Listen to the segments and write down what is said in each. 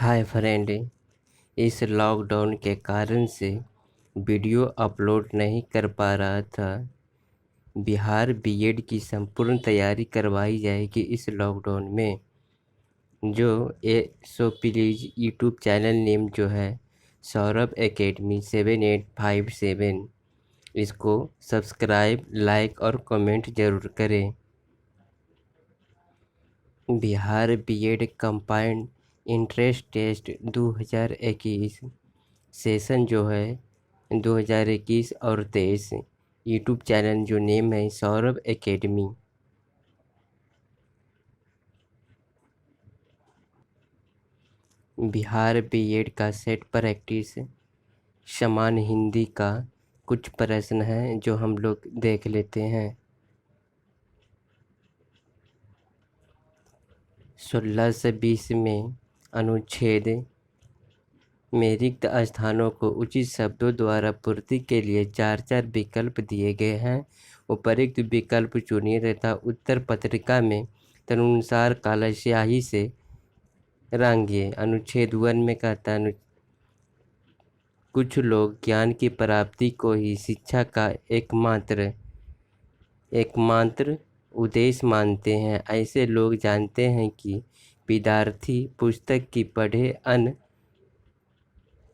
Hi friend, इस lockdown के कारण से वीडियो अपलोड नहीं कर पा रहा था। बिहार बीएड की संपूर्ण तैयारी करवाई जाएगी इस लॉकडाउन में। So please YouTube channel name जो है सौरभ एकेडमी 7857, इसको सब्सक्राइब, लाइक और कमेंट ज़रूर करें। Bihar BEd combined entrance test 2021 session जो है 2021 और 23, यूट्यूब चैनल जो नेम है सौरभ एकेडमी। बिहार बीएड का सेट प्रैक्टिस समान हिंदी का कुछ प्रश्न है जो हम लोग देख लेते हैं। 16 से 20 में अनुच्छेद में रिक्त स्थानों को उचित शब्दों द्वारा पूर्ति के लिए 4 विकल्प दिए गए हैं। उपरोक्त विकल्प चुनिए तथा उत्तर पत्रिका में तदनुसार काला स्याही से रंगिए। अनुच्छेद 1 में कहता है कुछ लोग ज्ञान की प्राप्ति को ही शिक्षा का एकमात्र उद्देश्य मानते हैं। ऐसे लोग जानते हैं कि विद्यार्थी पुस्तक की पढ़े अन्य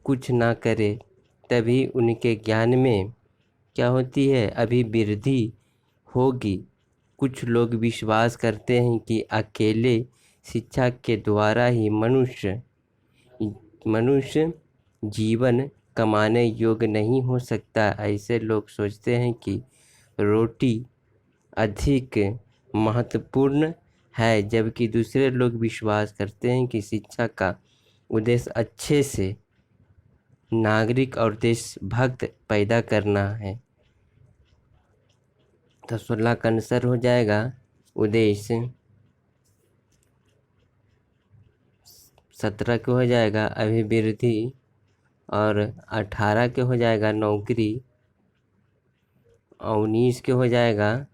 कुछ ना करे तभी उनके ज्ञान में क्या होती है, अभिवृद्धि होगी। कुछ लोग विश्वास करते हैं कि अकेले शिक्षा के द्वारा ही मनुष्य जीवन कमाने योग्य नहीं हो सकता। ऐसे लोग सोचते हैं कि रोटी अधिक महत्वपूर्ण है, जबकि दूसरे लोग विश्वास करते हैं कि शिक्षा का उद्देश्य अच्छे से नागरिक और देशभक्त पैदा करना है। तो 16 का आंसर हो जाएगा उद्देश्य। 17 के हो जाएगा अभिवृद्धि और 18 के हो जाएगा नौकरी। 19 के हो जाएगा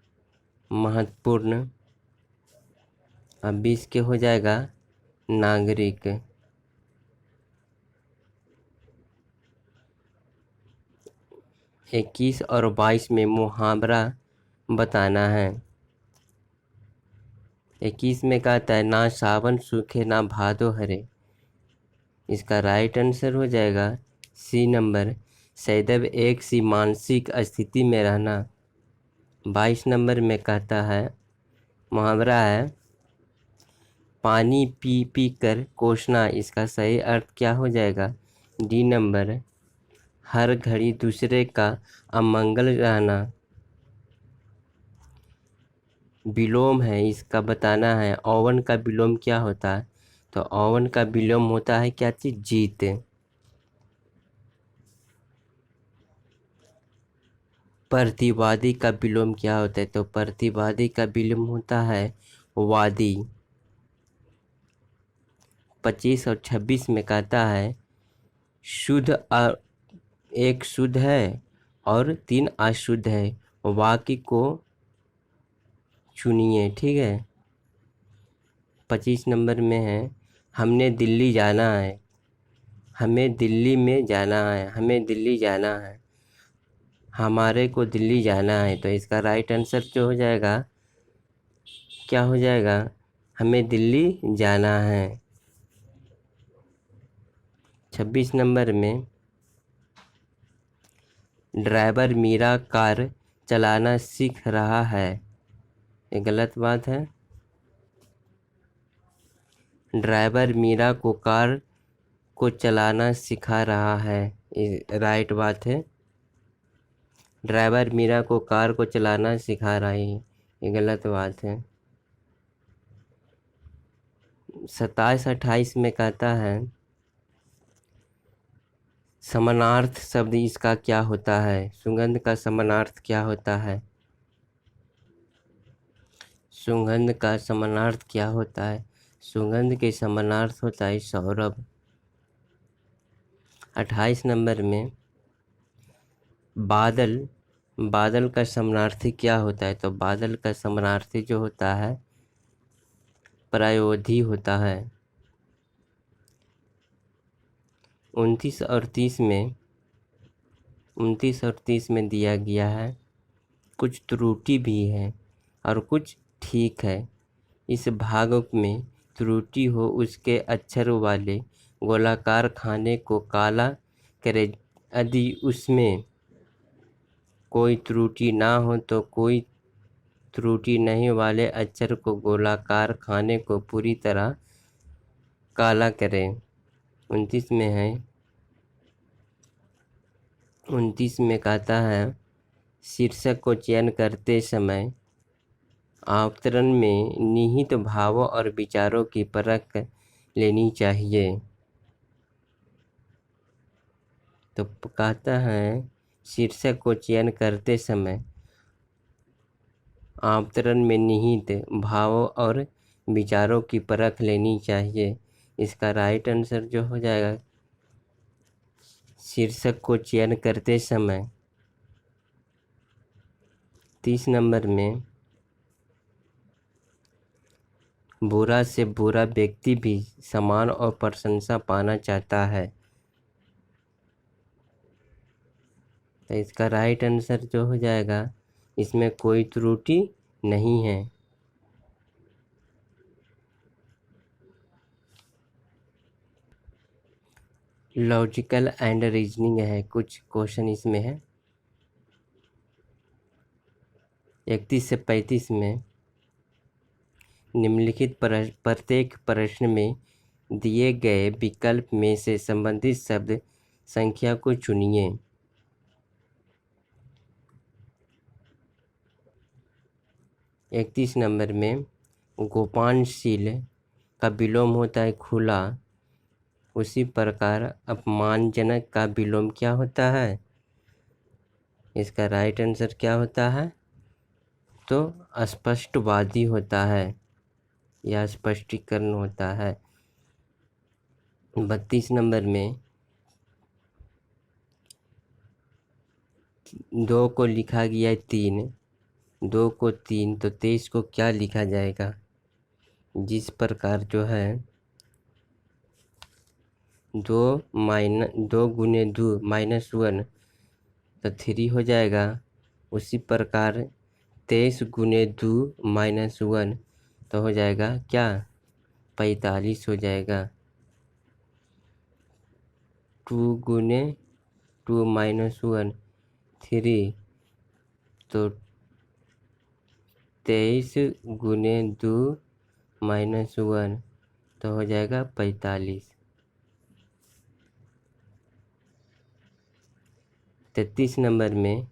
महत्वपूर्ण और 20 के हो जाएगा नागरिक। 21 और 22 में मुहावरा बताना है। 21 में कहता है ना सावन सूखे ना भादो हरे। इसका राइट आंसर हो जाएगा सी नंबर, सदैव एक सी मानसिक स्थिति में रहना। 22 नंबर में कहता है मुहावरा है पानी पी पी कर कोसना। इसका सही अर्थ क्या हो जाएगा, डी नंबर, हर घड़ी दूसरे का अमंगल रहना। विलोम है, इसका बताना है ओवन का विलोम क्या होता है। तो ओवन का विलोम होता है क्या चीज़, जीत। प्रतिवादी का विलोम क्या होता है, तो प्रतिवादी का विलोम होता है वादी। 25 और 26 में कहता है शुद्ध और एक शुद्ध है और 3 अशुद्ध है, वाक्य को चुनिए। ठीक है। 25 नंबर में है हमने दिल्ली जाना है, हमें दिल्ली में जाना है, हमें दिल्ली जाना है, हमारे को दिल्ली जाना है। तो इसका राइट आंसर जो हो जाएगा क्या हो जाएगा, हमें दिल्ली जाना है। 26 नंबर में ड्राइवर मीरा कार चलाना सीख रहा है, ये गलत बात है। ड्राइवर मीरा को कार को चलाना सिखा रहा है, ये राइट बात है। ड्राइवर मीरा को कार को चलाना सिखा रहा है, ये गलत बात है। 27-28 में कहता है समानार्थ शब्द इसका क्या होता है, सुगंध का समानार्थ क्या होता है, सुगंध का समानार्थ क्या होता है, सुगंध के समानार्थ होता है सौरभ। 28 नंबर में बादल का समानार्थी क्या होता है, तो बादल का समानार्थी जो होता है प्रयोधि होता है। 29 और 30 में दिया गया है। कुछ त्रुटि भी है और कुछ ठीक है। इस भाग में त्रुटि हो उसके अक्षर वाले गोलाकार खाने को काला करे। यदि उसमें कोई त्रुटि ना हो तो कोई त्रुटि नहीं वाले अक्षर को गोलाकार खाने को पूरी तरह काला करें। 29 में है, 29 में कहता है शीर्षक को चयन करते समय अवतरण में निहित भावों और विचारों की परख लेनी चाहिए। तो कहता है शीर्षक को चयन करते समय अवतरण में निहित भावों और विचारों की परख लेनी चाहिए। इसका राइट आंसर जो हो जाएगा, शीर्षक को चयन करते समय 30 नंबर में बुरा से बुरा व्यक्ति भी सम्मान और प्रशंसा पाना चाहता है। तो इसका राइट आंसर जो हो जाएगा, इसमें कोई त्रुटि नहीं है। लॉजिकल एंड रीजनिंग है, कुछ क्वेश्चन इसमें है। 31 से 35 में निम्नलिखित प्रत्येक प्रश्न में दिए गए विकल्प में से संबंधित शब्द संख्या को चुनिए। इकतीस नंबर में गोपानशील का विलोम होता है खुला, उसी प्रकार अपमानजनक का विलोम क्या होता है? इसका राइट आंसर क्या होता है? तो स्पष्टवादी होता है या स्पष्टीकरण होता है। 32 नंबर में 2 को लिखा गया है 3, 2 को 3, तो 23 को क्या लिखा जाएगा? जिस प्रकार जो है 2 गुने 2 -1 तो 3 हो जाएगा। उसी प्रकार 23 गुने 2 -1 तो हो जाएगा क्या? 45 हो जाएगा। 2 गुने 2 -1 3, तो 23 गुने 2 -1 तो हो जाएगा 45। 33 नंबर में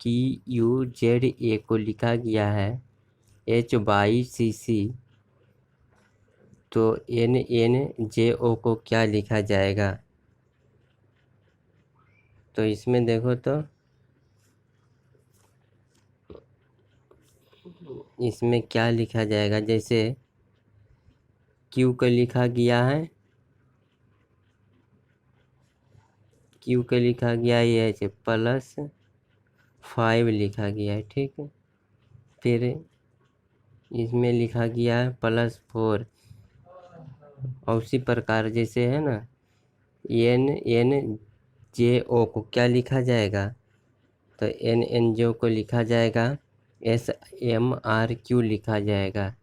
QUZA को लिखा गया है HYCC, तो NNJO को क्या लिखा जाएगा? तो इसमें देखो तो इसमें क्या लिखा जाएगा? जैसे Q को लिखा गया है, Q को लिखा गया है +5 लिखा गया है, ठीक है। फिर इसमें लिखा गया है +4, और उसी प्रकार जैसे है ना NNJO को क्या लिखा जाएगा? तो NNJO को लिखा जाएगा SMRQ लिखा जाएगा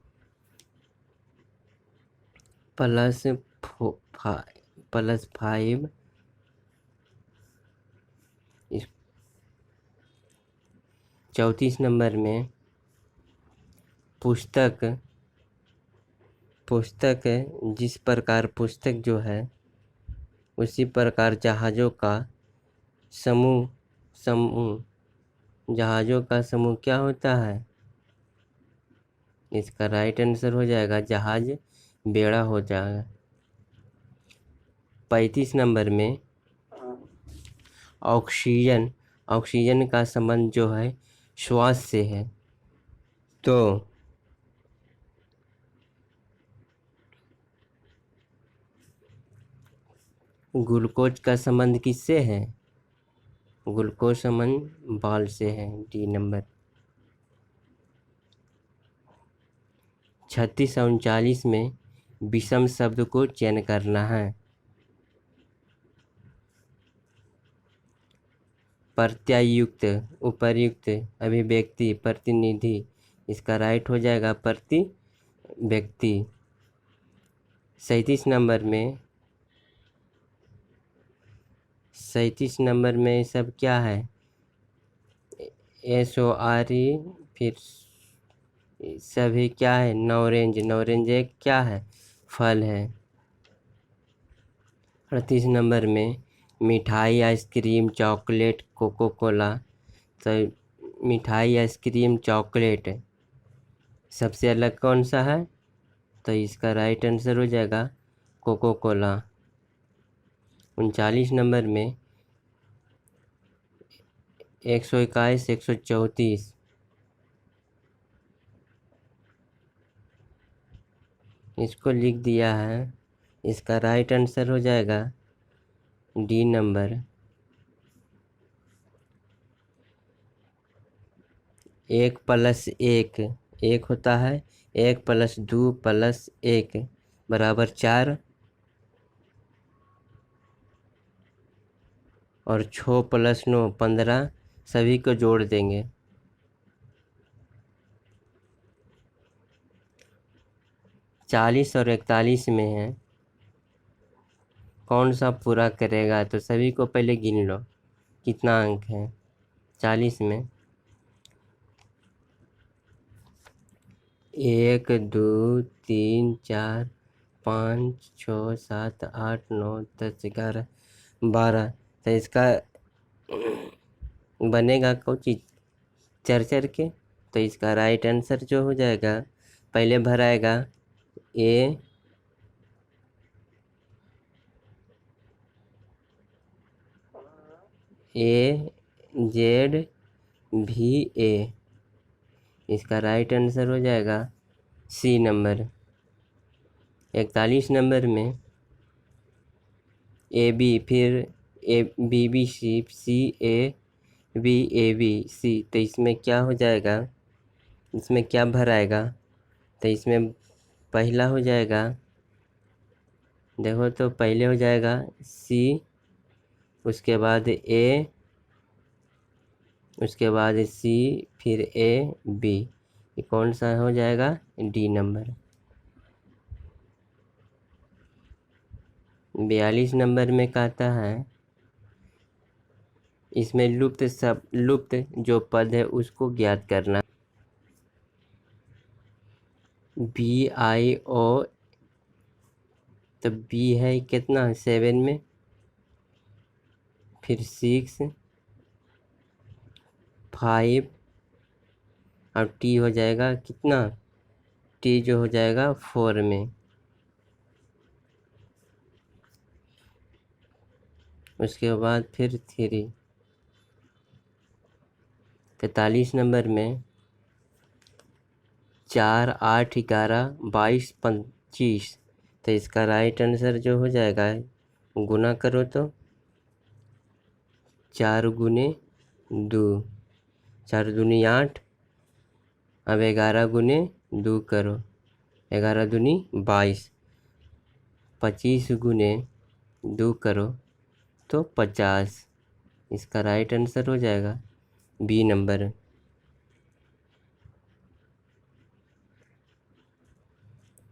+5। 34 नंबर में पुस्तक जिस प्रकार पुस्तक जो है उसी प्रकार जहाज़ों का समूह क्या होता है? इसका राइट आंसर हो जाएगा जहाज बेड़ा हो जाएगा। 35 नंबर में ऑक्सीजन का संबंध जो है श्वास से है, तो ग्लूकोज का संबंध किससे है? ग्लूकोज संबंध बाल से है, डी नंबर। 36 और 39 में विषम शब्द को चयन करना है। प्रत्यायुक्त, उपर्युक्त, अभिव्यक्ति, प्रतिनिधि, इसका राइट हो जाएगा प्रति व्यक्ति। 37 नंबर में सब क्या है? SORE, फिर सभी क्या है? नौरेंज, नौरेंज एक क्या है? फल है। 38 नंबर में मिठाई, आइसक्रीम, चॉकलेट, कोको कोला। तो मिठाई, आइसक्रीम, चॉकलेट सबसे अलग कौन सा है? तो इसका राइट आंसर हो जाएगा कोको कोला। 39 नंबर में 121, 134 इसको लिख दिया है। इसका राइट आंसर हो जाएगा डी नंबर। 1 + 1 1 होता है, 1 + 2 + 1 बराबर 4, और 6 + 9 15, सभी को जोड़ देंगे। 40 और 41 में है, कौन सा पूरा करेगा? तो सभी को पहले गिन लो कितना अंक है 40 में। 1 2 3 4 5 6 7 8 9 10 11 12। तो इसका बनेगा कौन चीज? चर के। तो इसका राइट आंसर जो हो जाएगा, पहले भराएगा A Z V A, इसका राइट आंसर हो जाएगा C नंबर। 41 नंबर में AB, फिर BBC, CABABC। तो इसमें क्या हो जाएगा? इसमें क्या भराएगा? तो इसमें पहला हो जाएगा, देखो तो पहले हो जाएगा C, उसके बाद A, उसके बाद C, फिर AB। ये कौन सा हो जाएगा? D number. 42 नंबर में कहता है, इसमें लुप्त जो पद है उसको ज्ञात करना। BIO, तो B है कितना? 7 में, फिर 6, 5, और T हो जाएगा कितना? T जो हो जाएगा 4 में। उसके बाद फिर 3। 43 नंबर में 4 8 11 22 25। तो इसका राइट आंसर जो हो जाएगा, गुना करो तो 4 गुने 2, 4 दूनी 8। अब 11 गुने 2 करो, 11 दूनी 22। 25 गुने 2 करो तो 50। इसका राइट आंसर हो जाएगा B नंबर।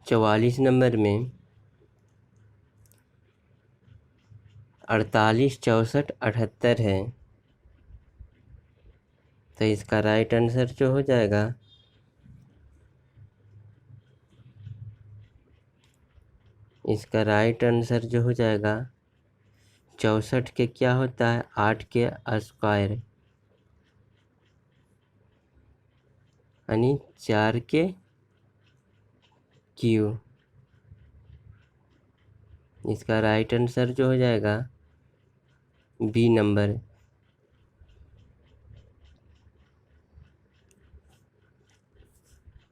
44 नंबर में 48 64 78 है। तो इसका राइट आंसर जो हो जाएगा, इसका राइट आंसर जो हो जाएगा 64 के क्या होता है? 8 के स्क्वायर, यानी 4 के क्यू। इसका राइट आंसर जो हो जाएगा B नंबर।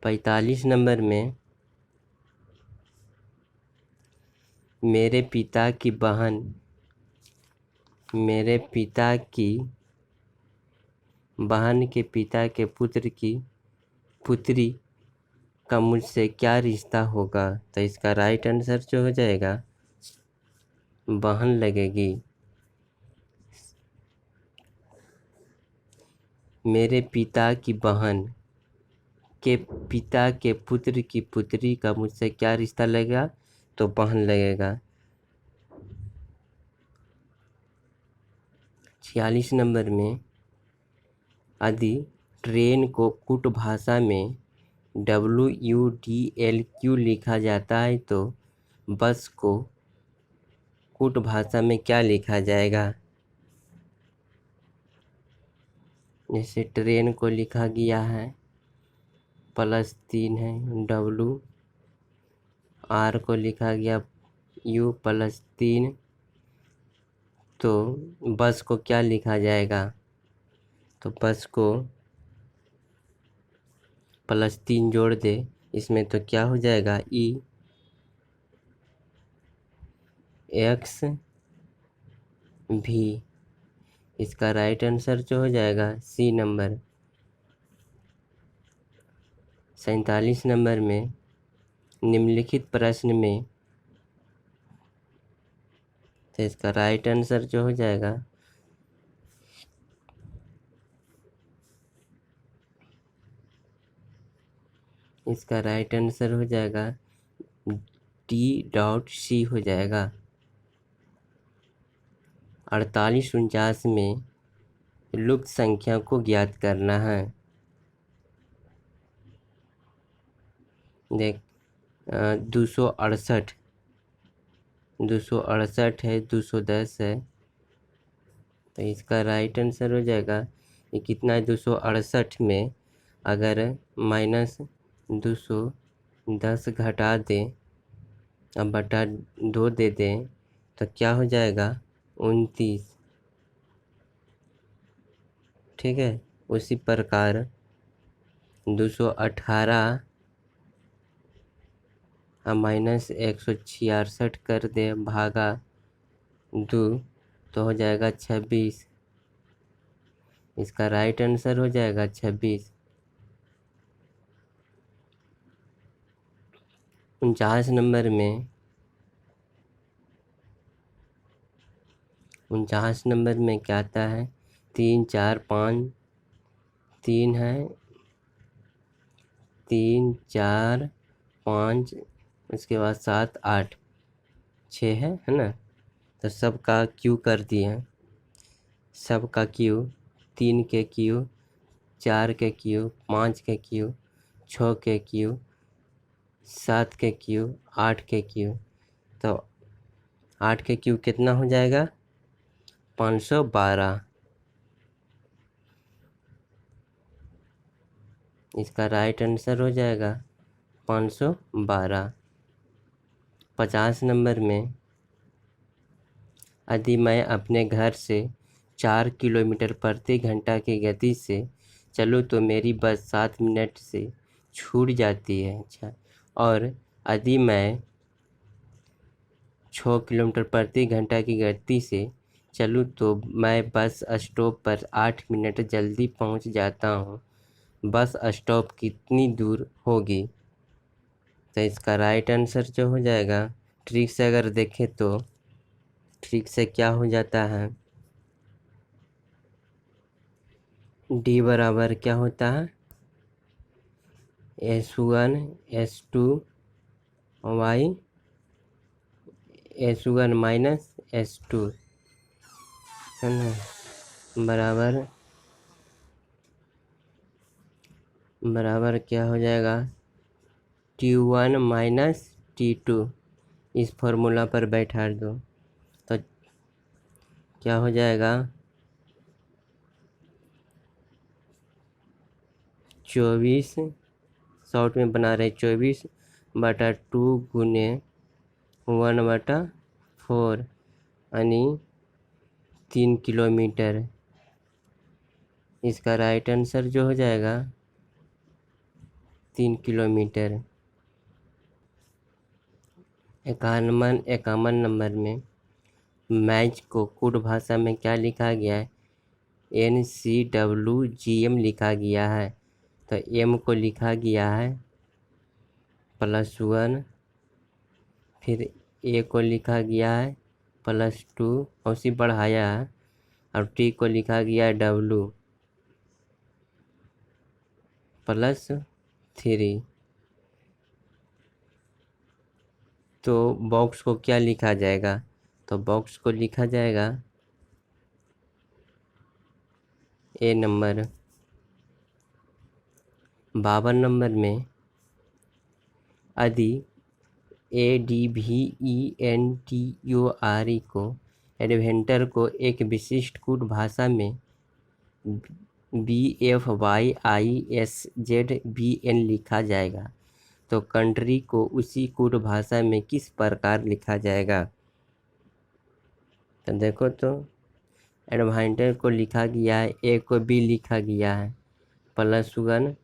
45 नंबर में मेरे पिता की बहन, मेरे पिता की बहन के पिता के पुत्र की पुत्री का मुझसे क्या रिश्ता होगा, तो इसका राइट आंसर जो हो जाएगा बहन लगेगी। मेरे पिता की बहन के पिता के पुत्र की पुत्री का मुझसे क्या रिश्ता लगेगा, तो बहन लगेगा। 46 नंबर में, यदि ट्रेन को कूट भाषा में WUDLQ लिखा जाता है तो बस को कूट भाषा में क्या लिखा जाएगा। जैसे ट्रेन को लिखा गया है +3 है, WR को लिखा गया U +3, तो बस को क्या लिखा जाएगा, तो बस को +3 जोड़ दे इसमें तो क्या हो जाएगा EXV। इसका राइट आंसर जो हो जाएगा C नंबर। 47 नंबर में, निम्नलिखित प्रश्न में, तो इसका राइट आंसर जो हो जाएगा इसका राइट आंसर हो जाएगा D.C हो जाएगा। 48-49 में लुप्त संख्या को ज्ञात करना है। देख 268 है, 210 है, तो इसका राइट आंसर हो जाएगा ये कितना है 268 में अगर -210 घटा दें अब बटा 2 दे दें तो क्या हो जाएगा 29। ठीक है, उसी प्रकार 218 -166 कर दे भागा 2 तो हो जाएगा 26। इसका राइट आंसर हो जाएगा 26। 49 नंबर में 49 नंबर में क्या आता है 3 4 5 3 है 3 4 5 उसके बाद 7 8 6 है ना, तो सबका क्यू कर दिए, सबका क्यू 3 के क्यू 4 के क्यू 5 के क्यू 6 के क्यू 7 के क्यू 8 के क्यू, तो 8 के क्यू कितना हो जाएगा 512। इसका राइट आंसर हो जाएगा 512। 50 नंबर में, यदि मैं अपने घर से 4 किलोमीटर प्रति घंटा की गति से चलूँ तो मेरी बस 7 मिनट से छूट जाती है। अच्छा, और यदि मैं 6 किलोमीटर प्रति घंटा की गति से चलूँ तो मैं बस स्टॉप पर 8 मिनट जल्दी पहुंच जाता हूं। बस स्टॉप कितनी दूर होगी, तो इसका राइट आंसर जो हो जाएगा ट्रिक से अगर देखें तो ट्रिक से क्या हो जाता है D बराबर क्या होता है S1 S2 Y S1 minus S2 है ना, बराबर क्या हो जाएगा T1 माइनस T2। इस फॉर्मूला पर बैठा दो तो क्या हो जाएगा 24, शॉर्ट में बना रहे 24/2 गुने 1/4 यानी 3 किलोमीटर। इसका राइट आंसर जो हो जाएगा 3 किलोमीटर। 51 नंबर में मैच को कुड भाषा में क्या लिखा गया है NCWGM लिखा गया है, तो M को लिखा गया है +1, फिर ए को लिखा गया है +2 और उसी बढ़ाया है, और टी को लिखा गया है W +3। तो बॉक्स को क्या लिखा जाएगा? तो बॉक्स को लिखा जाएगा ए नंबर। 52 नंबर में यदि ADVENTURE को एडवेंटर को एक विशिष्ट कूट भाषा में BFYISZBN लिखा जाएगा तो कंट्री को उसी कूट भाषा में किस प्रकार लिखा जाएगा? तो देखो, तो एडवेंटर को लिखा गया है, ए को बी लिखा गया है +1,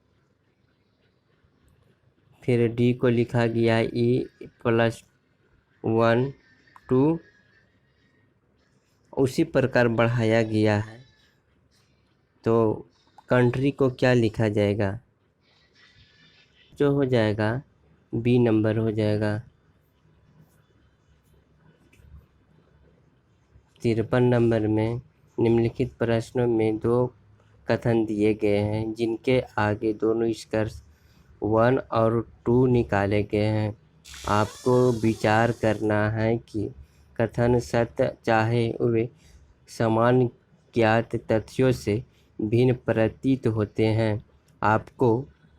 फिर डी को लिखा गया है E +1 2, उसी प्रकार बढ़ाया गया है। तो कंट्री को क्या लिखा जाएगा? जो हो जाएगा बी नंबर हो जाएगा। 53 नंबर में निम्नलिखित प्रश्नों में 2 कथन दिए गए हैं जिनके आगे दोनों निष्कर्ष 1 और 2 निकाले गए हैं। आपको विचार करना है कि कथन सत्य चाहे वे समान ज्ञात तथ्यों से भिन्न प्रतीत होते हैं। आपको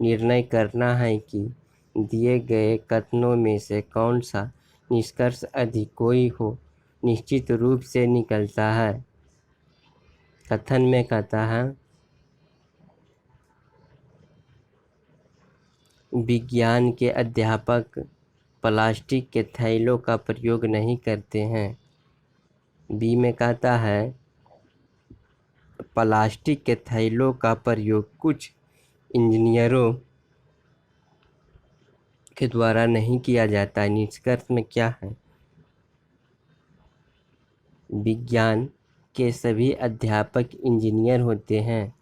निर्णय करना है कि दिए गए कथनों में से कौन सा निष्कर्ष अधिक कोई हो निश्चित रूप से निकलता है। कथन में कहता है, विज्ञान के अध्यापक प्लास्टिक के थैलों का प्रयोग नहीं करते हैं। बी में कहता है, प्लास्टिक के थैलों का प्रयोग कुछ इंजीनियरों के द्वारा नहीं किया जाता है। निष्कर्ष में क्या है? विज्ञान के सभी अध्यापक इंजीनियर होते हैं।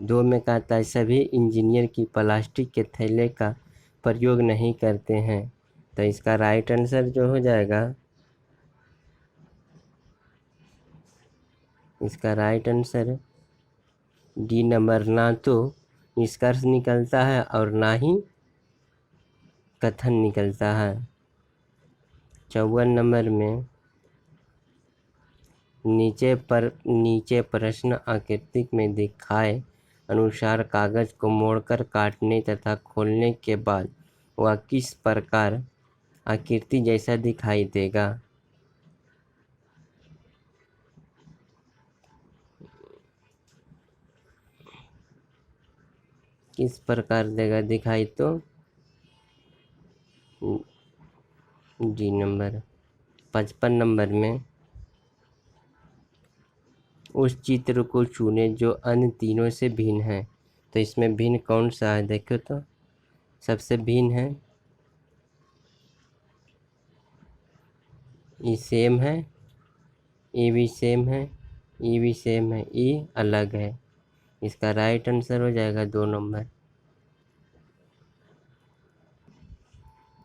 2 में कहता है, सभी इंजीनियर की प्लास्टिक के थैले का प्रयोग नहीं करते हैं। तो इसका राइट आंसर जो हो जाएगा, इसका राइट आंसर डी नंबर, ना तो निष्कर्ष निकलता है और ना ही कथन निकलता है। 54 नंबर में नीचे प्रश्न आकृति में दिखाए अनुसार कागज को मोड़कर काटने तथा खोलने के बाद वह किस प्रकार आकृति जैसा दिखाई देगा? किस प्रकार देगा दिखाई? तो डी नंबर। 55 नंबर में उस चित्र को चुने जो अन्य तीनों से भिन्न है। तो इसमें भिन्न कौन सा है? देखो तो सबसे भिन्न है, ई सेम है, ई भी सेम है, ई भी सेम है, ई अलग है। इसका राइट आंसर हो जाएगा 2 नंबर।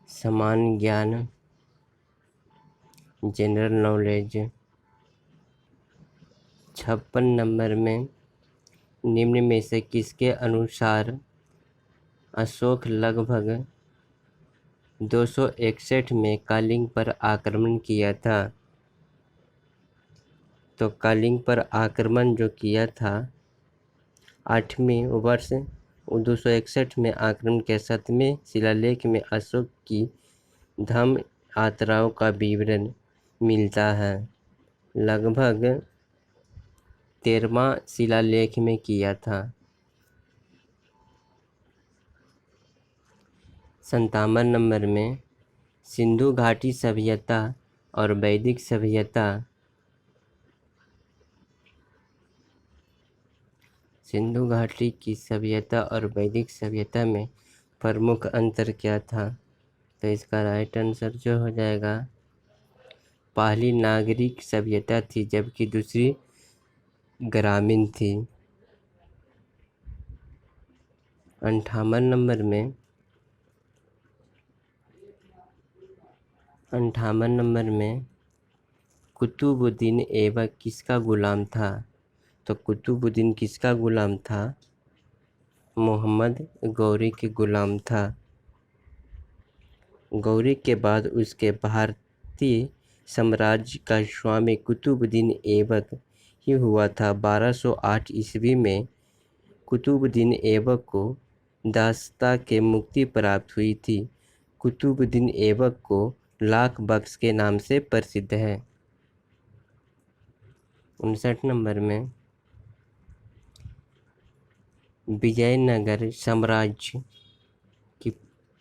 समान ज्ञान, जनरल नॉलेज। 56 नंबर में निम्न में से किसके अनुसार अशोक लगभग 261 में कलिंग पर आक्रमण किया था? तो कलिंग पर आक्रमण जो किया था 8वें वर्ष 261 में आक्रमण के 7वें शिलालेख में अशोक की धम्म यात्राओं का विवरण मिलता है। लगभग 13वां शिलालेख में किया था। 57 नंबर में सिंधु घाटी सभ्यता और वैदिक सभ्यता, सिंधु घाटी की सभ्यता और वैदिक सभ्यता में प्रमुख अंतर क्या था? तो इसका राइट आंसर जो हो जाएगा, पहली नागरिक सभ्यता थी जबकि दूसरी ग्रामीण थी। 58 नंबर में 58 नंबर में कुतुबुद्दीन ऐबक किसका गुलाम था? तो कुतुबुद्दीन किसका गुलाम था? मोहम्मद गौरी के गुलाम था। गौरी के बाद उसके भारतीय साम्राज्य का स्वामी कुतुबुद्दीन ऐबक ही हुआ था। 1208 ईस्वी में कुतुबुद्दीन ऐबक को दासता के मुक्ति प्राप्त हुई थी। कुतुबुद्दीन ऐबक को लाख बख्श के नाम से प्रसिद्ध है। 59 नंबर में विजयनगर साम्राज्य की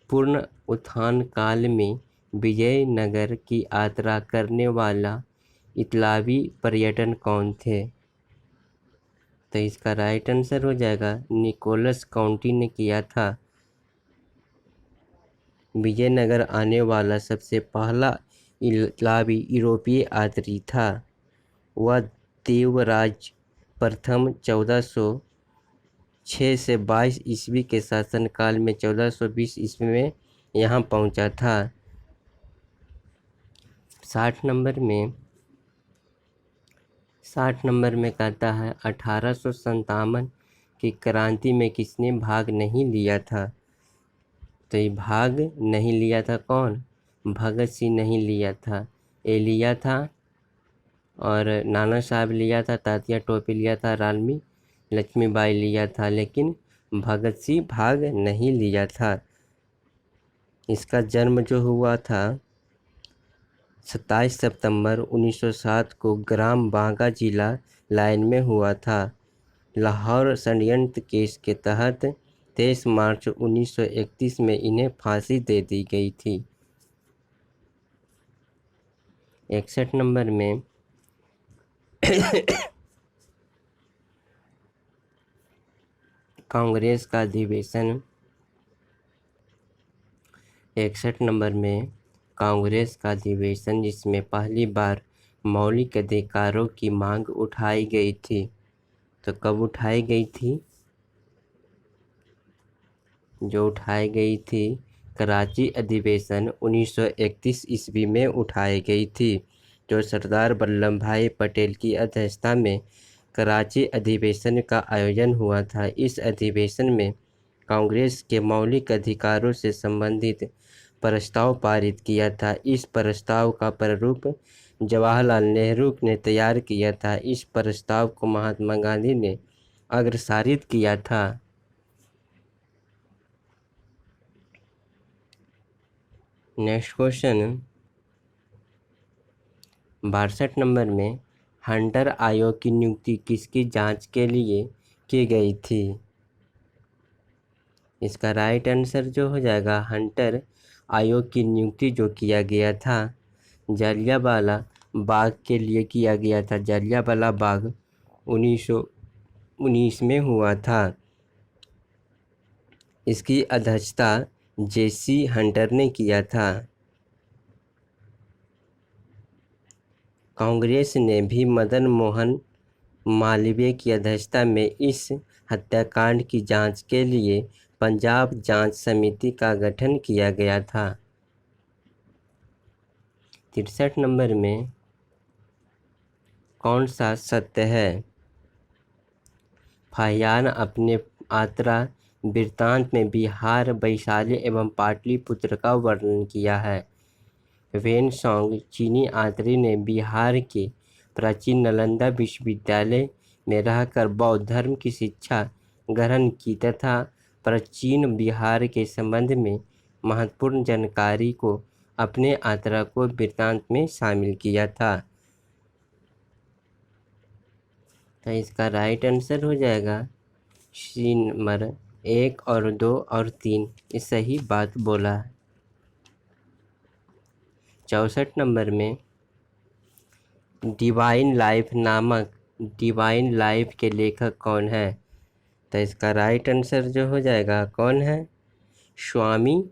पूर्ण उत्थान काल में विजयनगर की यात्रा करने वाला इतालवी पर्यटन कौन थे? तो इसका राइट आंसर हो जाएगा निकोलस काउंटी ने किया था। विजयनगर आने वाला सबसे पहला इतालवी यूरोपीय यात्री था। वह देवराज प्रथम 1406 से 22 ईस्वी के शासनकाल में 1420 ईस्वी में यहाँ पहुँचा था। 60 नंबर में कहता है 1857 की क्रांति में किसने भाग नहीं लिया था? तो ये भाग नहीं लिया था कौन? भगत सिंह नहीं लिया था, ये लिया था और नाना साहब लिया था, तात्या टोपे लिया था, रानी लक्ष्मीबाई लिया था, लेकिन भगत सिंह भाग नहीं लिया था। इसका जन्म जो हुआ था 27 सितंबर 1907 को ग्राम बांका जिला लाइन में हुआ था। लाहौर षड्यंत्र केस के तहत 23 मार्च 1931 में इन्हें फांसी दे दी गई थी। 61 नंबर में कांग्रेस का अधिवेशन 61 नंबर में कांग्रेस का अधिवेशन जिसमें पहली बार मौलिक अधिकारों की मांग उठाई गई थी। तो कब उठाई गई थी? जो उठाई गई थी कराची अधिवेशन 1931 ईस्वी में उठाई गई थी, जो सरदार वल्लभ भाई पटेल की अध्यक्षता में कराची अधिवेशन का आयोजन हुआ था। इस अधिवेशन में कांग्रेस के मौलिक अधिकारों से संबंधित प्रस्ताव पारित किया था। इस प्रस्ताव का प्रारूप जवाहरलाल नेहरू ने तैयार किया था। इस प्रस्ताव को महात्मा गांधी ने अग्रसारित किया था। नेक्स्ट क्वेश्चन 62 नंबर में हंटर आयोग की नियुक्ति किसकी जांच के लिए की गई थी? इसका राइट आंसर जो हो जाएगा हंटर आयोग की नियुक्ति जो किया गया था जलियांवाला बाग के लिए किया गया था। जलियांवाला बाग 1919 में हुआ था। इसकी अध्यक्षता जेसी हंटर ने किया था। कांग्रेस ने भी मदन मोहन मालवीय की अध्यक्षता में इस हत्याकांड की जांच के लिए पंजाब जांच समिति का गठन किया गया था। 63 नंबर में कौन सा सत्य है? फाहियान अपने यात्रा वृत्तांत में बिहार, वैशाली एवं पाटलिपुत्र का वर्णन किया है। वेनसोंग चीनी यात्री ने बिहार के प्राचीन नालंदा विश्वविद्यालय में रहकर बौद्ध धर्म की शिक्षा ग्रहण की तथा प्राचीन बिहार के संबंध में महत्वपूर्ण जानकारी को अपने यात्रा को वृत्तांत में शामिल किया था। तो इसका राइट आंसर हो जाएगा सी नंबर 1 और 2 और 3 ये सही बात बोला है। 64 नंबर में डिवाइन लाइफ के लेखक कौन है? तो इसका राइट आंसर जो हो जाएगा कौन है? स्वामी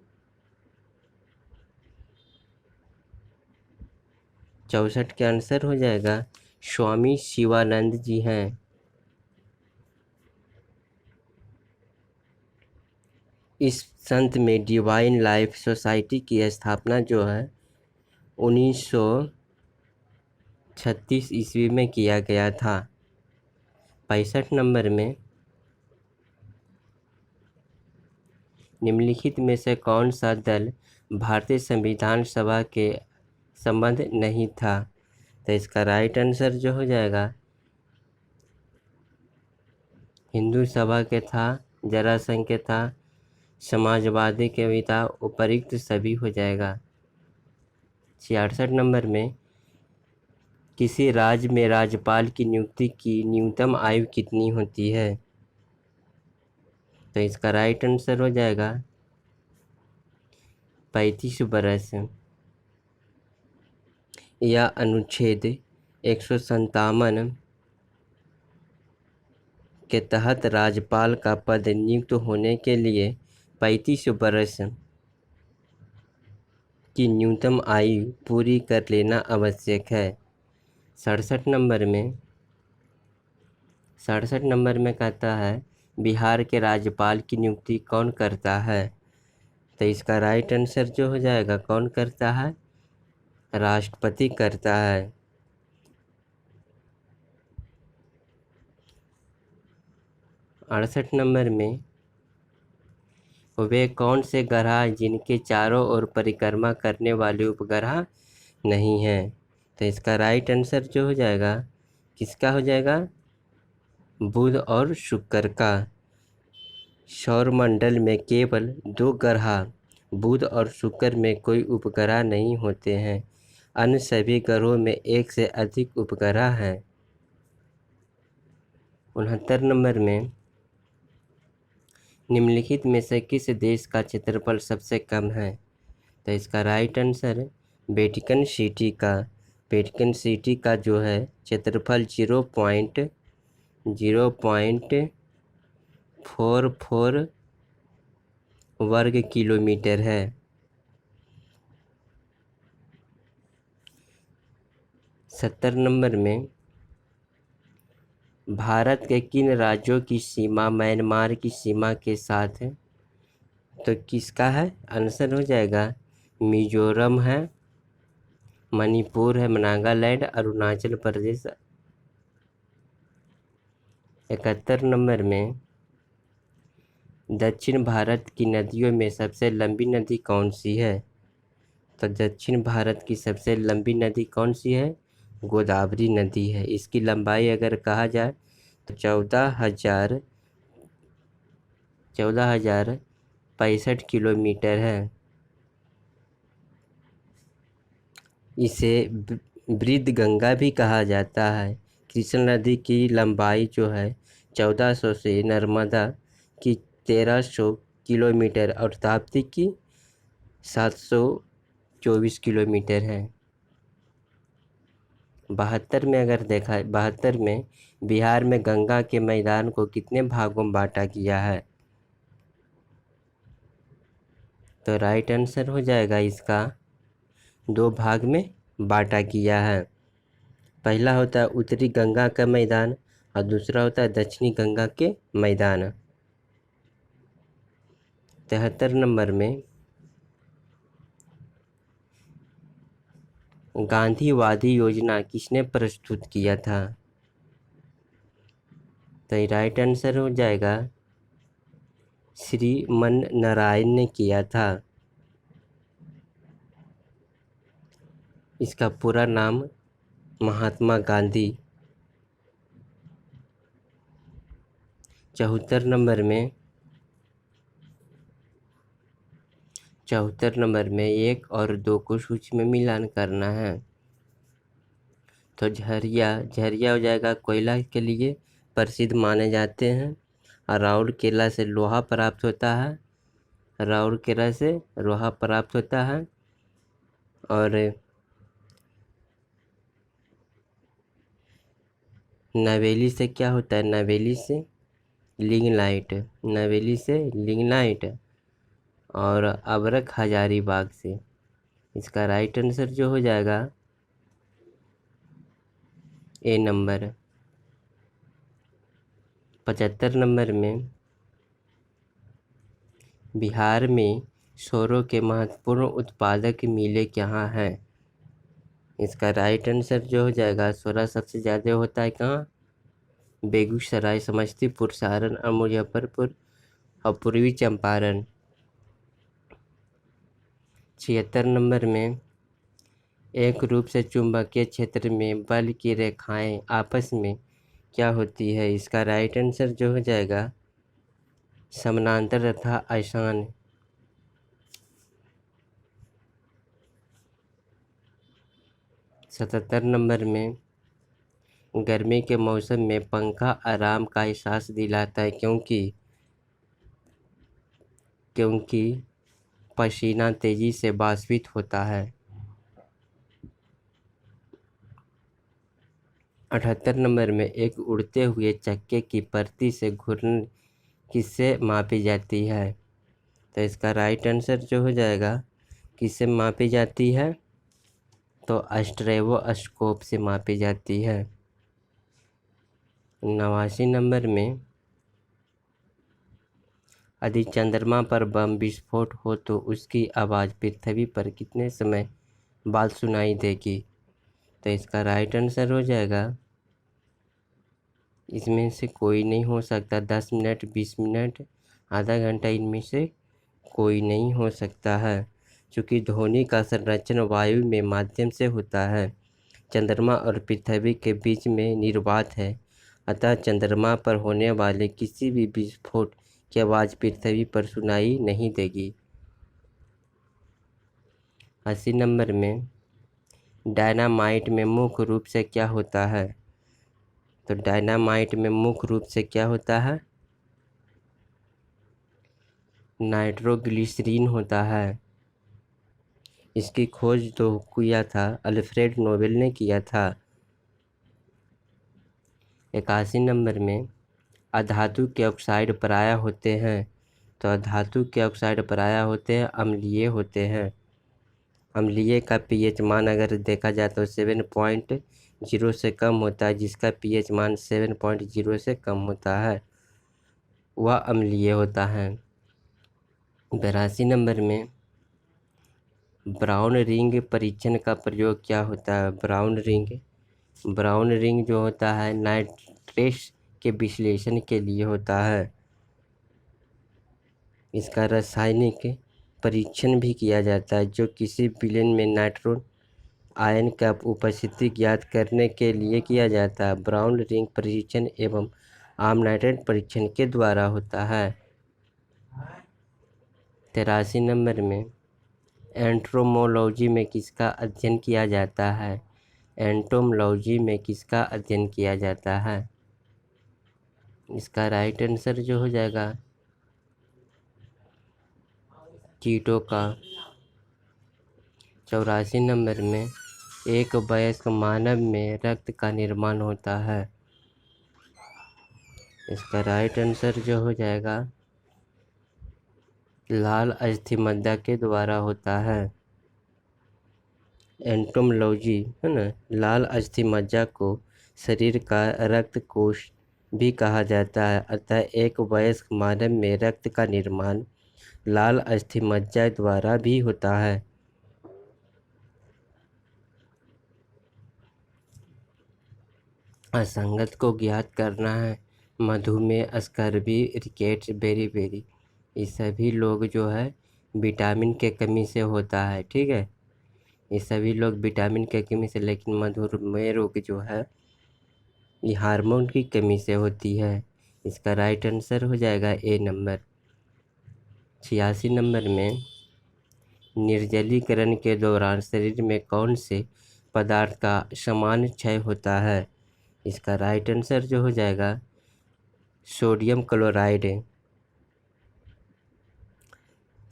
64 के आंसर हो जाएगा स्वामी शिवानंद जी हैं। इस संत में डिवाइन लाइफ सोसाइटी की स्थापना जो है 1936 ईस्वी में किया गया था। 65 नंबर में निम्नलिखित में से कौन सा दल भारतीय संविधान सभा के संबंध नहीं था? तो इसका राइट आंसर जो हो जाएगा हिंदू सभा के था, जरासंघ के था, समाजवादी के भी था, उपयुक्त सभी हो जाएगा। 66 नंबर में किसी राज्य में राज्यपाल की नियुक्ति की न्यूनतम आयु कितनी होती है? तो इसका राइट आंसर हो जाएगा 35 बरस। यह अनुच्छेद 157 के तहत राज्यपाल का पद नियुक्त होने के लिए 35 वर्ष की न्यूनतम आयु पूरी कर लेना आवश्यक है। 67 नंबर में कहता है बिहार के राज्यपाल की नियुक्ति कौन करता है? तो इसका राइट आंसर जो हो जाएगा कौन करता है? राष्ट्रपति करता है। 68 नंबर में वे कौन से ग्रह जिनके चारों ओर परिक्रमा करने वाले उपग्रह नहीं हैं? तो इसका राइट आंसर जो हो जाएगा किसका हो जाएगा? बुध और शुक्र का। सौरमंडल में केवल 2 ग्रह बुध और शुक्र में कोई उपग्रह नहीं होते हैं। अन्य सभी ग्रहों में एक से अधिक उपग्रह हैं। 69 नंबर में निम्नलिखित में से किस देश का क्षेत्रफल सबसे कम है? तो इसका राइट आंसर वेटिकन सिटी का। वेटिकन सिटी का जो है क्षेत्रफल 0.44 वर्ग किलोमीटर है। 70 नंबर में भारत के किन राज्यों की सीमा म्यांमार की सीमा के साथ है? तो किसका है? आंसर हो जाएगा मिजोरम है, मणिपुर है, नागालैंड, अरुणाचल प्रदेश। 71 नंबर में दक्षिण भारत की नदियों में सबसे लंबी नदी कौन सी है? तो दक्षिण भारत की सबसे लंबी नदी कौन सी है? गोदावरी नदी है। इसकी लंबाई अगर कहा जाए तो 14,065 किलोमीटर है। इसे वृद्ध गंगा भी कहा जाता है। कृष्ण नदी की लंबाई जो है 1400 से, नर्मदा की 1300 किलोमीटर और ताप्ती की 724 किलोमीटर है। 72 में अगर देखा है 72 में बिहार में गंगा के मैदान को कितने भागों में बांटा गया है? तो राइट आंसर हो जाएगा इसका 2 भाग में बांटा गया है। पहला होता है उत्तरी गंगा का मैदान और दूसरा होता है दक्षिणी गंगा के मैदान। 73 नंबर में गांधीवादी योजना किसने प्रस्तुत किया था? तो राइट आंसर हो जाएगा श्रीमन नारायण ने किया था। इसका पूरा नाम महात्मा गांधी। 74 नंबर में 1 और 2 को सूची में मिलान करना है। तो झरिया हो जाएगा, कोयला के लिए प्रसिद्ध माने जाते हैं। और राउरकेला से लोहा प्राप्त होता है। और नवेली से क्या होता है? नवेली से लिग्नाइट और अबरख हजारीबाग से। इसका राइट आंसर जो हो जाएगा ए नंबर। 75 नंबर में बिहार में सौरों के महत्वपूर्ण उत्पादक मिलें कहाँ हैं? इसका राइट आंसर जो हो जाएगा 16 सबसे ज़्यादा होता है कहाँ? बेगूसराय, समस्तीपुर, सारण और मुजफ्फरपुर और पूर्वी चंपारण। 76 नंबर में एक रूप से चुंबकीय क्षेत्र में बल की रेखाएं आपस में क्या होती है? इसका राइट आंसर जो हो जाएगा समानांतर तथा आसान। 77 नंबर में गर्मी के मौसम में पंखा आराम का एहसास दिलाता है क्योंकि पसीना तेजी से वाष्पित होता है। 78 नंबर में एक उड़ते हुए चक्के की प्रति से घूर्णन किससे मापी जाती है? तो इसका राइट आंसर जो हो जाएगा किससे मापी जाती है? तो स्ट्रेबोस्कोप से मापी जाती है। 89 नंबर में यदि चंद्रमा पर बम विस्फोट हो तो उसकी आवाज़ पृथ्वी पर कितने समय बाद सुनाई देगी? तो इसका राइट आंसर हो जाएगा, इसमें से कोई नहीं हो सकता। 10 मिनट, 20 मिनट, आधा घंटा, इनमें से कोई नहीं हो सकता है, क्योंकि ध्वनि का संरक्षण वायु में माध्यम से होता है। चंद्रमा और पृथ्वी के बीच में निर्वात है, अतः चंद्रमा पर होने वाले किसी भी विस्फोट की आवाज़ पृथ्वी पर सुनाई नहीं देगी। 80 नंबर में डायनामाइट में मुख्य रूप से क्या होता है? तो डायनामाइट में मुख्य रूप से क्या होता है? नाइट्रोग्लिसरीन होता है। इसकी खोज तो किया था अल्फ्रेड नोबेल ने किया था। 81 नंबर में अधातु के ऑक्साइड प्रायः होते हैं। तो अधातु के ऑक्साइड प्रायः होते हैं अम्लीय होते हैं। अम्लीय का पीएच मान अगर देखा जाए तो 7.0 से कम होता है। जिसका पीएच मान 7.0 से कम होता है वह अम्लीय होता है। 82 नंबर में ब्राउन रिंग परीक्षण का प्रयोग क्या होता है? ब्राउन रिंग जो होता है नाइट्रेट्स के विश्लेषण के लिए होता है। इसका रासायनिक परीक्षण भी किया जाता है, जो किसी विलेन में नाइट्रोन आयन का उपस्थिति ज्ञात करने के लिए किया जाता है। ब्राउन रिंग परीक्षण एवं आम नाइट्रेट परीक्षण के द्वारा होता है। 83 नंबर में एंटोमोलॉजी में किसका अध्ययन किया जाता है? एंटोमोलॉजी में किसका अध्ययन किया जाता है? इसका राइट आंसर जो हो जाएगा कीटों का। 84 नंबर में एक वयस्क मानव में रक्त का निर्माण होता है। इसका राइट आंसर जो हो जाएगा लाल अस्थि के द्वारा होता है। एंटोमोलॉजी है ना, लाल अस्थि मज्जा को शरीर का रक्त कोष भी कहा जाता है, अतः एक वयस्क मानव में रक्त का निर्माण लाल अस्थि मज्जा द्वारा भी होता है। असंगत को ज्ञात करना है। मधुमेह, स्कर्वी, रिकेट्स, बेरी ये सभी लोग जो है विटामिन के कमी से होता है। ठीक है, ये सभी लोग विटामिन के कमी से, लेकिन मधुमेह रोग जो है ये हार्मोन की कमी से होती है। इसका राइट आंसर हो जाएगा ए नंबर। 86 नंबर में निर्जलीकरण के दौरान शरीर में कौन से पदार्थ का समान क्षय होता है? इसका राइट आंसर जो हो जाएगा सोडियम क्लोराइड।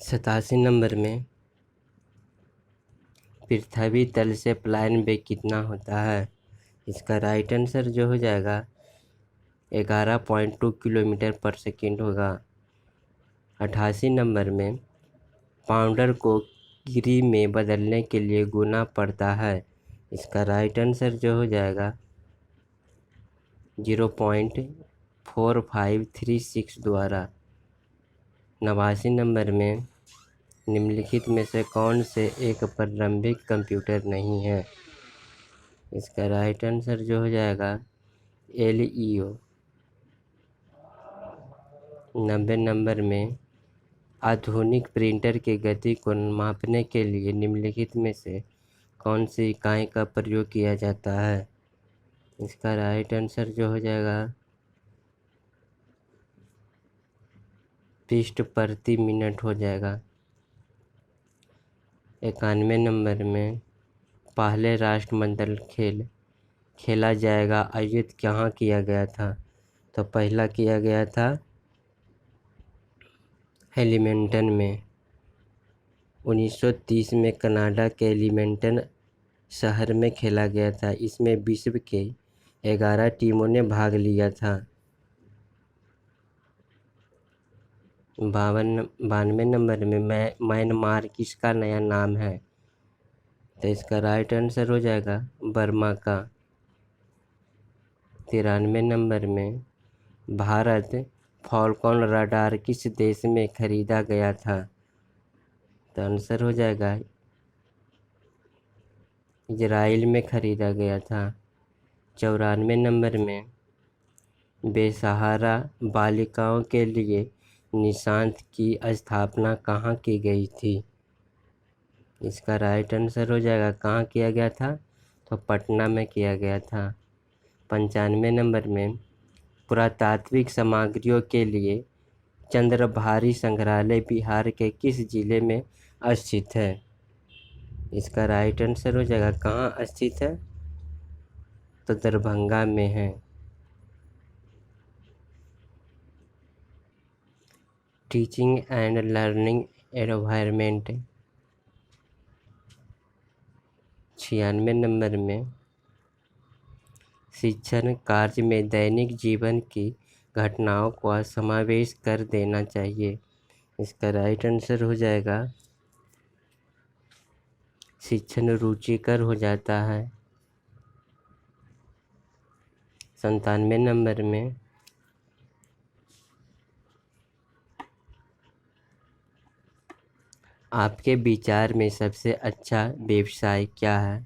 87 नंबर में पृथ्वी तल से पलायन वेग कितना होता है? इसका राइट आंसर जो हो जाएगा 11.2 किलोमीटर पर सेकेंड होगा। 88 नंबर में पाउडर को गिरी में बदलने के लिए गुना पड़ता है। इसका राइट आंसर जो हो जाएगा 0.4536 द्वारा। 89 नंबर में निम्नलिखित में से कौन से एक प्रारंभिक कंप्यूटर नहीं है? इसका राइट आंसर जो हो जाएगा LEO। 90 नंबर में आधुनिक प्रिंटर की गति को मापने के लिए निम्नलिखित में से कौन सी इकाई का प्रयोग किया जाता है? इसका राइट आंसर जो हो जाएगा पृष्ठ प्रति मिनट हो जाएगा। 91 नंबर में पहले राष्ट्रमंडल खेल खेला जाएगा आयोजित कहाँ किया गया था? तो पहला किया गया था एलिमेंटन में। 1930 में कनाडा के एलिमेंटन शहर में खेला गया था। इसमें विश्व के 11 टीमों ने भाग लिया था। 92 नंबर में म्यांमार किसका नया नाम है? तो इसका राइट आंसर हो जाएगा बर्मा का। 93 नंबर में भारत फॉल्कन रडार किस देश में खरीदा गया था? तो आंसर हो जाएगा इजराइल में खरीदा गया था। 94 नंबर में बेसहारा बालिकाओं के लिए निशांत की स्थापना कहाँ की गई थी? इसका राइट आंसर हो जाएगा कहाँ किया गया था? तो पटना में किया गया था। 95 नंबर में पुरातात्विक सामग्रियों के लिए चंद्रभारी संग्रहालय बिहार के किस जिले में स्थित है? इसका राइट आंसर हो जाएगा कहाँ स्थित है? तो दरभंगा में है। Teaching and learning environment 96 number में शिक्षण कार्य में दैनिक जीवन की घटनाओं का समावेश कर देना चाहिए। इसका राइट आंसर हो जाएगा शिक्षण रुचिकर हो जाता है। 97 नंबर में आपके विचार में सबसे अच्छा व्यवसाय क्या है?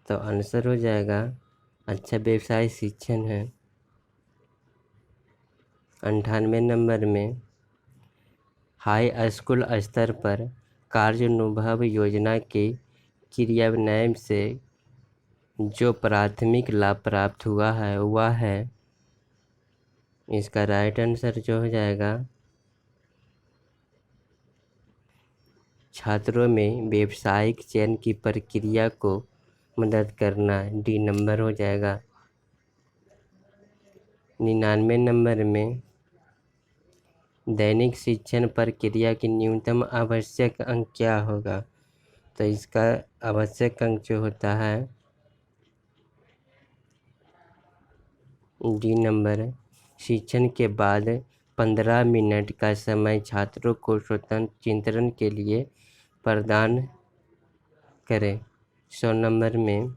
तो आंसर हो जाएगा अच्छा व्यवसाय शिक्षण है। 98 नंबर में हाई स्कूल स्तर पर कार्यानुभव योजना के क्रियान्वयन से जो प्राथमिक लाभ प्राप्त हुआ है वह है। इसका राइट आंसर जो हो जाएगा छात्रों में व्यावसायिक चयन की प्रक्रिया को मदद करना। D नंबर हो जाएगा। 99 नंबर में दैनिक शिक्षण प्रक्रिया की न्यूनतम आवश्यक अंक क्या होगा? तो इसका आवश्यक अंक जो होता है D नंबर। शिक्षण के बाद 15 मिनट का समय छात्रों को स्वतंत्र चिंतन के लिए प्रदान करें। 100 नंबर में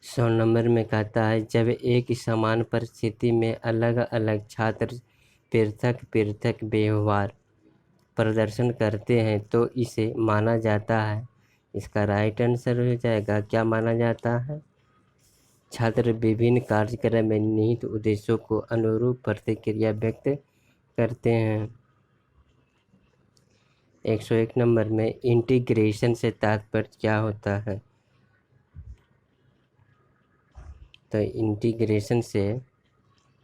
100 नंबर में कहता है जब एक समान परिस्थिति में अलग अलग छात्र पृथक पृथक व्यवहार प्रदर्शन करते हैं तो इसे माना जाता है। इसका राइट आंसर हो जाएगा क्या माना जाता है? छात्र विभिन्न कार्यक्रम में निहित उद्देश्यों को अनुरूप प्रतिक्रिया व्यक्त करते हैं। 101 नंबर में इंटीग्रेशन से तात्पर्य क्या होता है? तो इंटीग्रेशन से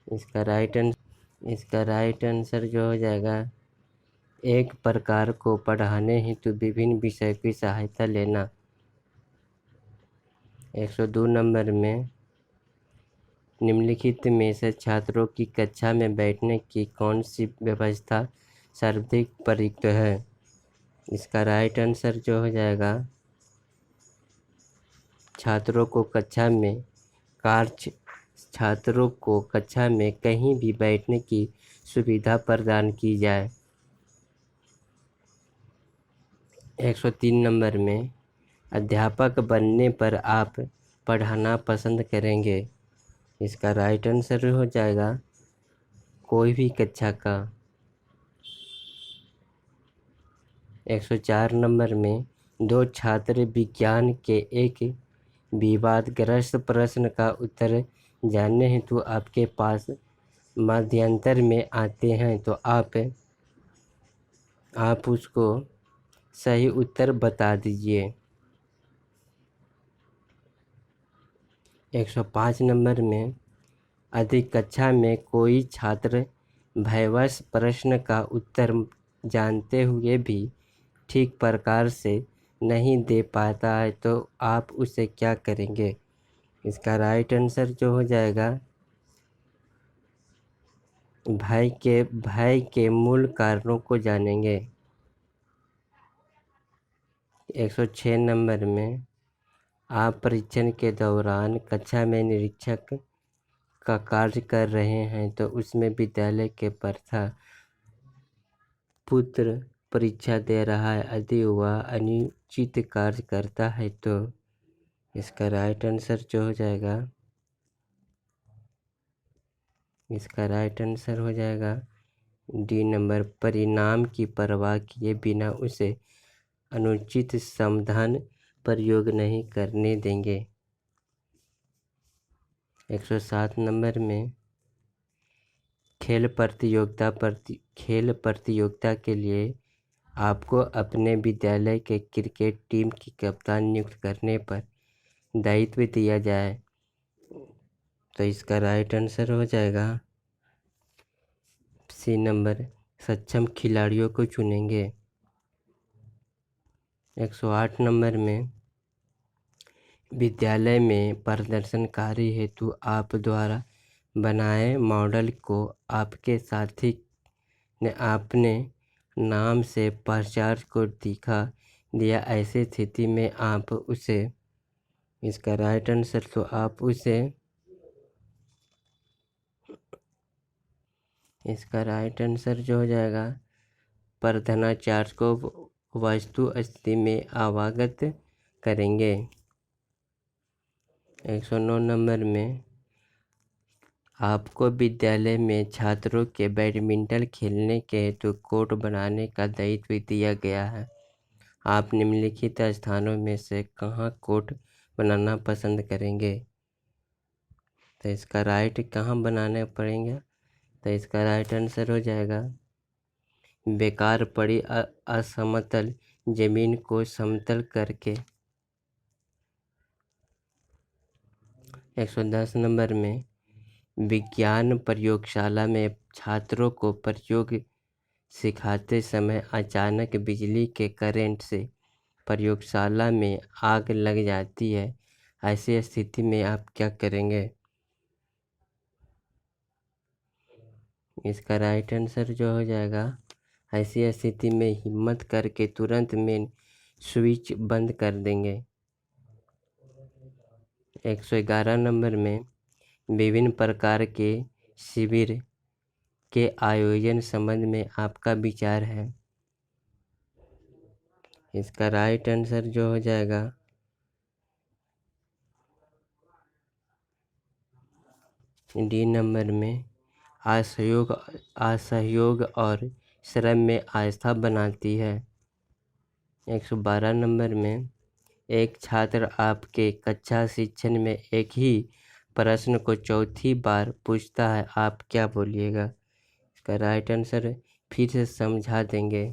इसका राइट आंसर जो हो जाएगा एक प्रकार को पढ़ाने हेतु विभिन्न विषय की सहायता लेना। 102 नंबर में निम्नलिखित में से छात्रों की कक्षा में बैठने की कौन सी व्यवस्था सर्वाधिक प्रयुक्त है? इसका राइट आंसर जो हो जाएगा छात्रों को कक्षा में कहीं भी बैठने की सुविधा प्रदान की जाए। 103 नंबर में अध्यापक बनने पर आप पढ़ाना पसंद करेंगे। इसका राइट आंसर हो जाएगा कोई भी कक्षा का। 104 नंबर में दो छात्र विज्ञान के एक विवादग्रस्त प्रश्न का उत्तर जानने हेतु आपके पास मध्यांतर में आते हैं, तो आप उसको सही उत्तर बता दीजिए। 105 नंबर में अधिक कक्षा में कोई छात्र भयवश प्रश्न का उत्तर जानते हुए भी ठीक प्रकार से नहीं दे पाता है, तो आप उसे क्या करेंगे? इसका राइट आंसर जो हो जाएगा, भय के मूल कारणों को जानेंगे। 106 नंबर में आप परीक्षण के दौरान कक्षा में निरीक्षक का कार्य कर रहे हैं, तो उसमें विद्यालय के प्रथा पुत्र परीक्षा दे रहा है, यदि वह अनुचित कार्य करता है तो इसका राइट आंसर जो हो जाएगा, इसका राइट आंसर हो जाएगा डी नंबर, परिणाम की परवाह किए बिना उसे अनुचित समाधान प्रयोग नहीं करने देंगे। 107 नंबर में खेल प्रतियोगिता के लिए आपको अपने विद्यालय के क्रिकेट टीम की कप्तान नियुक्त करने पर दायित्व दिया जाए, तो इसका राइट आंसर हो जाएगा सी नंबर, सक्षम खिलाड़ियों को चुनेंगे। 108 नंबर में विद्यालय में प्रदर्शन कार्य हेतु आप द्वारा बनाए मॉडल को आपके साथी ने अपने नाम से प्रचार को दिखा दिया, ऐसी स्थिति में आप उसे, इसका राइट आंसर तो आप उसे, इसका राइट आंसर जो हो जाएगा, प्रधानाचार्य को वस्तु स्थिति में अवगत करेंगे। 109 नंबर में आपको विद्यालय में छात्रों के बैडमिंटन खेलने के हेतु कोर्ट बनाने का दायित्व दिया गया है। आप निम्नलिखित स्थानों में से कहाँ कोर्ट बनाना पसंद करेंगे? तो इसका राइट कहाँ बनाने पड़ेंगे? तो इसका राइट आंसर हो जाएगा, बेकार पड़ी असमतल जमीन को समतल करके। 110 नंबर में विज्ञान प्रयोगशाला में छात्रों को प्रयोग सिखाते समय अचानक बिजली के करंट से प्रयोगशाला में आग लग जाती है, ऐसी स्थिति में आप क्या करेंगे? इसका राइट आंसर जो हो जाएगा, ऐसी स्थिति में हिम्मत करके तुरंत मेन स्विच बंद कर देंगे। 111 नंबर में विभिन्न प्रकार के शिविर के आयोजन संबंध में आपका विचार है। इसका राइट आंसर जो हो जाएगा, डी नंबर में असहयोग और श्रम में आस्था बनाती है। 112 नंबर में एक छात्र आपके कक्षा शिक्षण में एक ही प्रश्न को चौथी बार पूछता है, आप क्या बोलिएगा? इसका राइट आंसर फिर से समझा देंगे।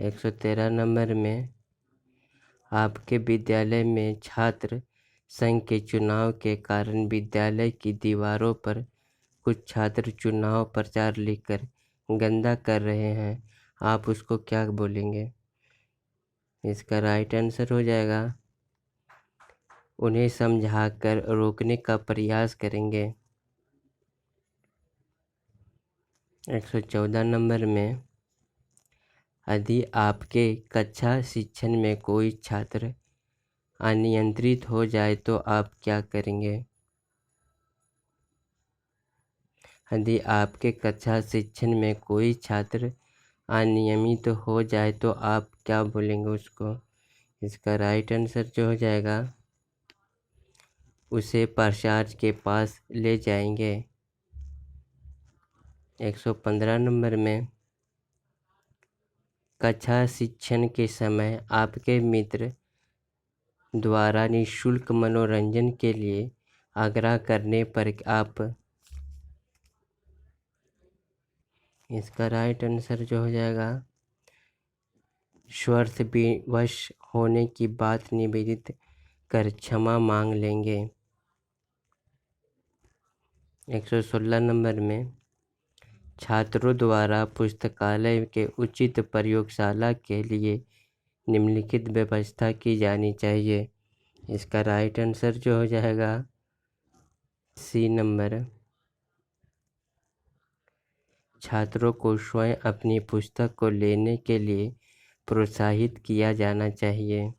113 नंबर में आपके विद्यालय में छात्र संघ के चुनाव के कारण विद्यालय की दीवारों पर कुछ छात्र चुनाव प्रचार लिखकर गंदा कर रहे हैं, आप उसको क्या बोलेंगे? इसका राइट आंसर हो जाएगा, उन्हें समझाकर रोकने का प्रयास करेंगे। 114 नंबर में यदि आपके कक्षा शिक्षण में कोई छात्र अनियंत्रित हो जाए तो आप क्या करेंगे? यदि आपके कक्षा शिक्षण में कोई छात्र अनियमित हो जाए तो आप क्या बोलेंगे उसको? इसका राइट आंसर जो हो जाएगा, उसे प्राचार्य के पास ले जाएंगे। 115 नंबर में कक्षा शिक्षण के समय आपके मित्र द्वारा निःशुल्क मनोरंजन के लिए आग्रह करने पर आप, इसका राइट आंसर जो हो जाएगा स्वार्थविवश होने की बात निवेदित कर क्षमा मांग लेंगे। 116 नंबर में छात्रों द्वारा पुस्तकालय के उचित प्रयोगशाला के लिए निम्नलिखित व्यवस्था की जानी चाहिए। इसका राइट आंसर जो हो जाएगा सी नंबर, छात्रों को स्वयं अपनी पुस्तक को लेने के लिए प्रोत्साहित किया जाना चाहिए।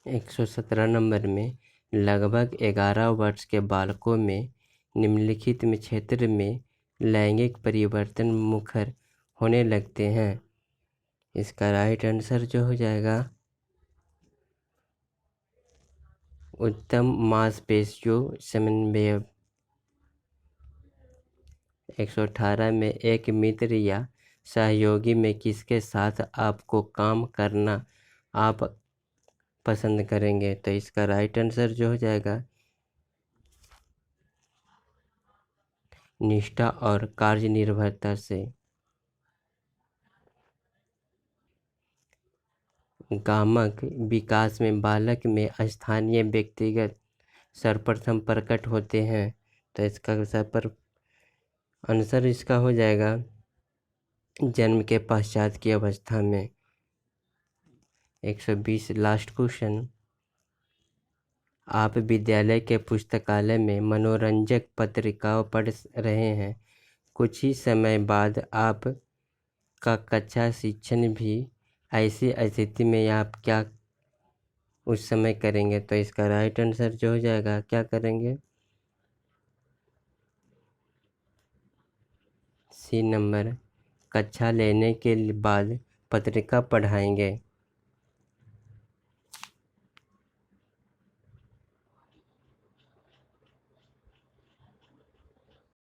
117 नंबर में लगभग 11 वर्ष के बालकों में निम्नलिखित में क्षेत्र में लैंगिक परिवर्तन मुखर होने लगते हैं। इसका राइट आंसर जो हो जाएगा उत्तम मांसपेशियों समन्वय। 118 में एक मित्र या सहयोगी में किसके साथ आपको काम करना आप पसंद करेंगे? तो इसका राइट आंसर जो हो जाएगा निष्ठा और कार्यनिर्भरता से। गामक विकास में बालक में स्थानीय व्यक्तिगत सर्वप्रथम प्रकट होते हैं। तो इसका आंसर इसका हो जाएगा जन्म के पश्चात की अवस्था में। 120 लास्ट क्वेश्चन, आप विद्यालय के पुस्तकालय में मनोरंजक पत्रिकाओं पढ़ रहे हैं। कुछ ही समय बाद आप का कक्षा शिक्षण भी ऐसी स्थिति में आप क्या उस समय करेंगे? तो इसका राइट आंसर जो हो जाएगा क्या करेंगे? सी नंबर, कक्षा लेने के बाद पत्रिका पढ़ाएंगे।